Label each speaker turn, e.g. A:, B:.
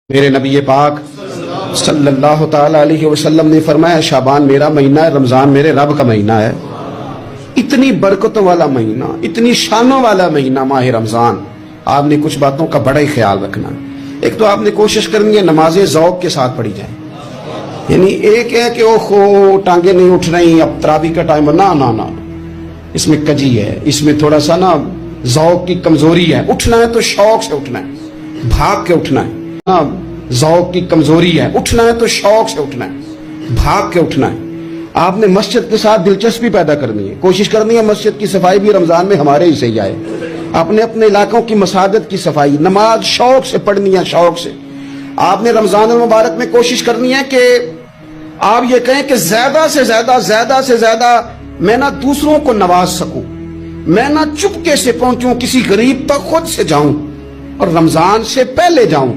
A: میرے نبی پاک صلی اللہ تعالی علیہ وسلم نے فرمایا شعبان میرا مہینہ ہے، رمضان میرے رب کا مہینہ ہے۔ اتنی برکتوں والا مہینہ، اتنی شانوں والا مہینہ ماہ رمضان، آپ نے کچھ باتوں کا بڑا ہی خیال رکھنا ہے۔ ایک تو آپ نے کوشش کرنی ہے نمازیں ذوق کے ساتھ پڑھی جائیں، یعنی ایک ہے کہ اوہو ٹانگیں نہیں اٹھ رہی اب تراویح کا ٹائم، نہ اس میں کجی ہے، اس میں تھوڑا سا نا ذوق کی کمزوری ہے۔ اٹھنا ہے تو شوق سے اٹھنا ہے، بھاگ کے اٹھنا ہے۔ ذوق کی کمزوری ہے، اٹھنا ہے تو شوق سے اٹھنا ہے، بھاگ کے اٹھنا ہے۔ آپ نے مسجد کے ساتھ دلچسپی پیدا کرنی ہے، کوشش کرنی ہے مسجد کی صفائی بھی رمضان میں ہمارے ہی سے ہی آئے۔ اپنے اپنے علاقوں کی مساجد کی صفائی، نماز شوق سے پڑھنی ہے، شوق سے۔ آپ نے رمضان المبارک میں کوشش کرنی ہے کہ آپ یہ کہیں کہ زیادہ سے زیادہ میں نہ دوسروں کو نواز سکوں، میں نہ چپکے سے پہنچوں کسی غریب تک، خود سے جاؤں اور رمضان سے پہلے جاؤں۔